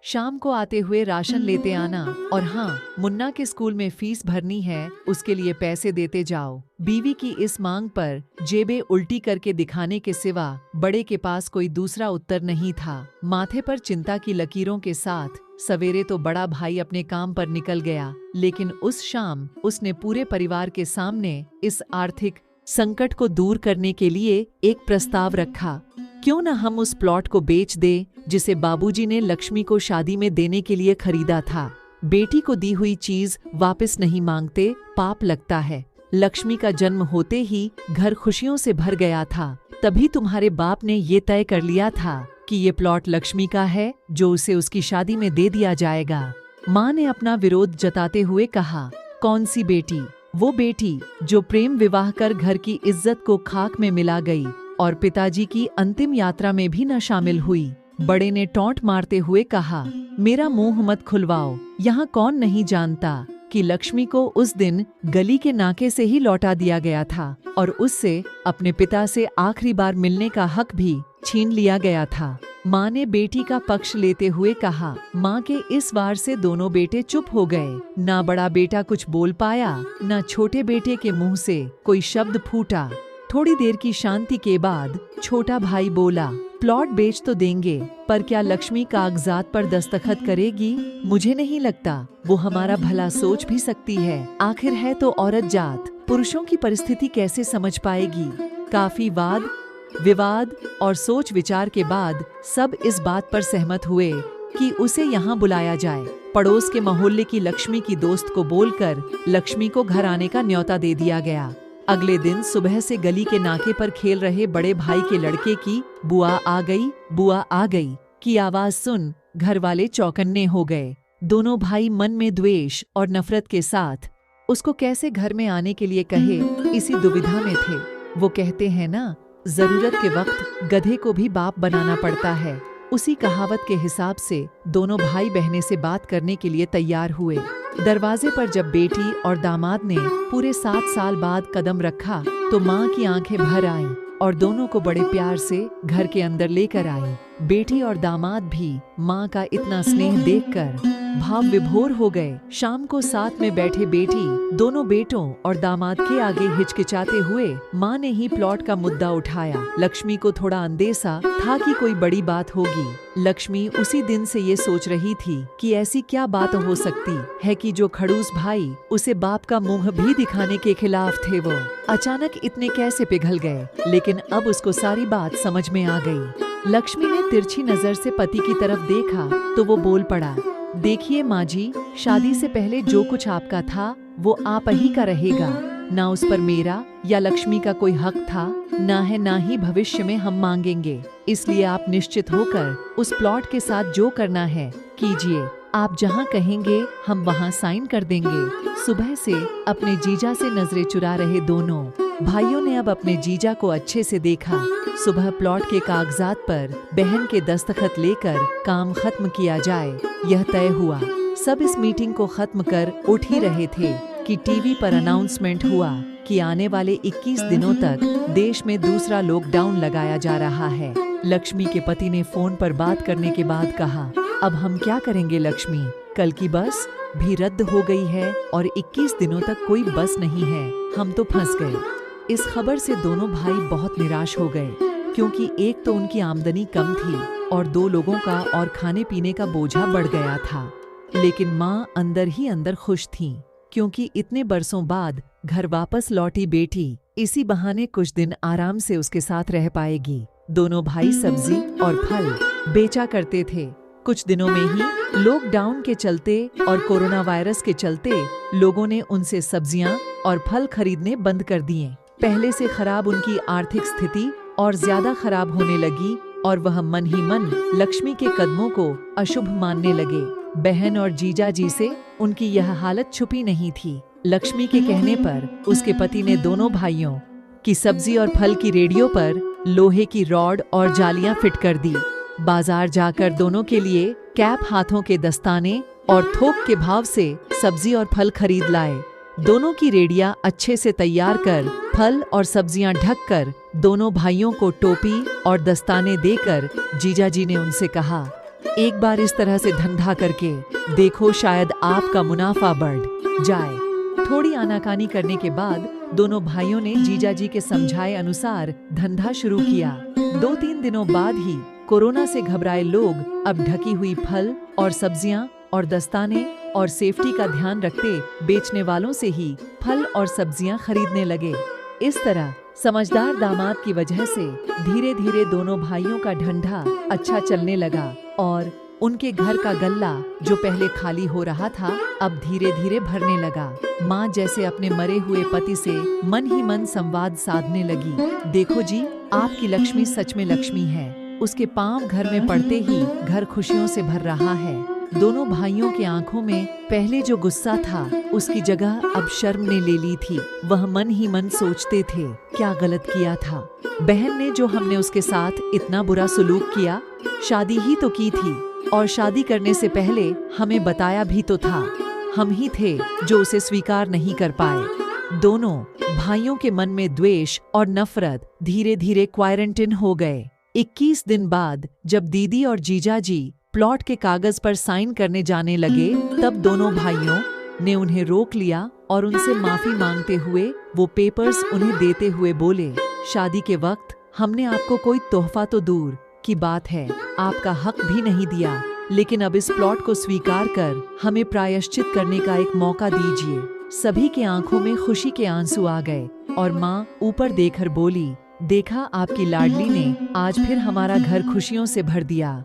शाम को आते हुए राशन लेते आना, और हाँ, मुन्ना के स्कूल में फीस भरनी है, उसके लिए पैसे देते जाओ। बीवी की इस मांग पर जेबें उल्टी करके दिखाने के सिवा बड़े के पास कोई दूसरा उत्तर नहीं था। माथे पर चिंता की लकीरों के साथ सवेरे तो बड़ा भाई अपने काम पर निकल गया, लेकिन उस शाम उसने पूरे परिवार के सामने इस आर्थिक संकट को दूर करने के लिए एक प्रस्ताव रखा। क्यों न हम उस प्लॉट को बेच दें जिसे बाबूजी ने लक्ष्मी को शादी में देने के लिए खरीदा था। बेटी को दी हुई चीज वापस नहीं मांगते, पाप लगता है। लक्ष्मी का जन्म होते ही घर खुशियों से भर गया था। तभी तुम्हारे बाप ने ये तय कर लिया था कि ये प्लॉट लक्ष्मी का है, जो उसे उसकी शादी में दे दिया जाएगा। माँ ने अपना विरोध जताते हुए कहा, कौन सी बेटी? वो बेटी जो प्रेम विवाह कर घर की इज्जत को खाक में मिला गई और पिताजी की अंतिम यात्रा में भी न शामिल हुई। बड़े ने टोंट मारते हुए कहा, मेरा मुंह मत खुलवाओ। यहाँ कौन नहीं जानता कि लक्ष्मी को उस दिन गली के नाके से ही लौटा दिया गया था और उससे अपने पिता से आखिरी बार मिलने का हक भी छीन लिया गया था। माँ ने बेटी का पक्ष लेते हुए कहा। माँ के इस वार से दोनों बेटे चुप हो गए। ना बड़ा बेटा कुछ बोल पाया, न छोटे बेटे के मुंह से कोई शब्द फूटा। थोड़ी देर की शांति के बाद छोटा भाई बोला, प्लॉट बेच तो देंगे, पर क्या लक्ष्मी कागजात पर दस्तखत करेगी? मुझे नहीं लगता वो हमारा भला सोच भी सकती है। आखिर है तो औरत जात, पुरुषों की परिस्थिति कैसे समझ पाएगी? काफी वाद विवाद और सोच विचार के बाद सब इस बात पर सहमत हुए कि उसे यहाँ बुलाया जाए। पड़ोस के मोहल्ले की लक्ष्मी की दोस्त को बोलकर लक्ष्मी को घर आने का न्योता दे दिया गया। अगले दिन सुबह से गली के नाके पर खेल रहे बड़े भाई के लड़के की बुआ आ गई की आवाज सुन घर वाले चौकन्ने हो गए। दोनों भाई मन में द्वेष और नफरत के साथ उसको कैसे घर में आने के लिए कहे, इसी दुविधा में थे। वो कहते हैं ना, जरूरत के वक्त गधे को भी बाप बनाना पड़ता है। उसी कहावत के हिसाब से दोनों भाई बहने से बात करने के लिए तैयार हुए। दरवाजे पर जब बेटी और दामाद ने पूरे 7 साल बाद कदम रखा तो माँ की आंखें भर आईं और दोनों को बड़े प्यार से घर के अंदर लेकर आई। बेटी और दामाद भी माँ का इतना स्नेह देखकर भाव विभोर हो गए। शाम को साथ में बैठे बेटी दोनों बेटों और दामाद के आगे हिचकिचाते हुए माँ ने ही प्लॉट का मुद्दा उठाया। लक्ष्मी को थोड़ा अंदेशा था कि कोई बड़ी बात होगी। लक्ष्मी उसी दिन से ये सोच रही थी कि ऐसी क्या बात हो सकती है कि जो खड़ूस भाई उसे बाप का मुंह भी दिखाने के खिलाफ थे, वो अचानक इतने कैसे पिघल गए। लेकिन अब उसको सारी बात समझ में आ गई। लक्ष्मी ने तिरछी नजर से पति की तरफ देखा तो वो बोल पड़ा, देखिए माँ जी, शादी से पहले जो कुछ आपका था वो आप ही का रहेगा। ना उस पर मेरा या लक्ष्मी का कोई हक था, ना है ना ही भविष्य में हम मांगेंगे। इसलिए आप निश्चित होकर उस प्लॉट के साथ जो करना है कीजिए। आप जहाँ कहेंगे हम वहाँ साइन कर देंगे। सुबह से अपने जीजा से नजरें चुरा रहे दोनों भाइयों ने अब अपने जीजा को अच्छे से देखा। सुबह प्लॉट के कागजात पर बहन के दस्तखत लेकर काम खत्म किया जाए, यह तय हुआ। सब इस मीटिंग को खत्म कर उठ ही रहे थे कि टीवी पर अनाउंसमेंट हुआ कि आने वाले 21 दिनों तक देश में दूसरा लॉकडाउन लगाया जा रहा है। लक्ष्मी के पति ने फोन पर बात करने के बाद कहा, अब हम क्या करेंगे लक्ष्मी? कल की बस भी रद्द हो गई है और 21 दिनों तक कोई बस नहीं है। हम तो फंस गए। इस खबर से दोनों भाई बहुत निराश हो गए, क्योंकि एक तो उनकी आमदनी कम थी और 2 लोगों का और खाने पीने का बोझा बढ़ गया था। लेकिन माँ अंदर ही अंदर खुश थीं, क्योंकि इतने बरसों बाद घर वापस लौटी बेटी इसी बहाने कुछ दिन आराम से उसके साथ रह पाएगी। दोनों भाई सब्जी और फल बेचा करते थे। कुछ दिनों में ही लॉकडाउन के चलते और कोरोना वायरस के चलते लोगों ने उनसे सब्जियां और फल खरीदने बंद कर दिए। पहले से खराब उनकी आर्थिक स्थिति और ज्यादा खराब होने लगी और वह मन ही मन लक्ष्मी के कदमों को अशुभ मानने लगे। बहन और जीजा जी से उनकी यह हालत छुपी नहीं थी। लक्ष्मी के कहने पर उसके पति ने दोनों भाइयों की सब्जी और फल की रेडियो पर लोहे की रॉड और जालियां फिट कर दी। बाजार जाकर दोनों के लिए कैप, हाथों के दस्ताने और थोक के भाव से सब्जी और फल खरीद लाए। दोनों की रेडियां अच्छे से तैयार कर फल और सब्जियां ढक कर दोनों भाइयों को टोपी और दस्ताने देकर जीजा जी ने उनसे कहा, एक बार इस तरह से धंधा करके देखो, शायद आपका मुनाफा बढ़ जाए। थोड़ी आनाकानी करने के बाद दोनों भाइयों ने जीजाजी के समझाए अनुसार धंधा शुरू किया। 2-3 दिनों बाद ही कोरोना से घबराए लोग अब ढकी हुई फल और सब्जियां और दस्ताने और सेफ्टी का ध्यान रखते बेचने वालों से ही फल और सब्जियां खरीदने लगे। इस तरह समझदार दामाद की वजह से धीरे धीरे दोनों भाइयों का धंधा अच्छा चलने लगा और उनके घर का गल्ला जो पहले खाली हो रहा था अब धीरे धीरे भरने लगा। माँ जैसे अपने मरे हुए पति से मन ही मन संवाद साधने लगी। देखो जी, आपकी लक्ष्मी सच में लक्ष्मी है। उसके पांव घर में पड़ते ही घर खुशियों से भर रहा है। दोनों भाइयों की आंखों में पहले जो गुस्सा था उसकी जगह अब शर्म ने ले ली थी। वह मन ही मन सोचते थे, क्या गलत किया था बहन ने जो हमने उसके साथ इतना बुरा सलूक किया। शादी ही तो की थी और शादी करने से पहले हमें बताया भी तो था। हम ही थे जो उसे स्वीकार नहीं कर पाए। दोनों भाइयों के मन में द्वेष और नफरत धीरे धीरे क्वारंटाइन हो गए। 21 दिन बाद जब दीदी और जीजाजी प्लॉट के कागज पर साइन करने जाने लगे तब दोनों भाइयों ने उन्हें रोक लिया और उनसे माफी मांगते हुए वो पेपर्स उन्हें देते हुए बोले, शादी के वक्त हमने आपको कोई तोहफा तो दूर की बात है आपका हक भी नहीं दिया, लेकिन अब इस प्लॉट को स्वीकार कर हमें प्रायश्चित करने का एक मौका दीजिए। सभी के आंखों में खुशी के आंसू आ गए और माँ ऊपर देखकर बोली, देखा आपकी लाडली ने आज फिर हमारा घर खुशियों से भर दिया।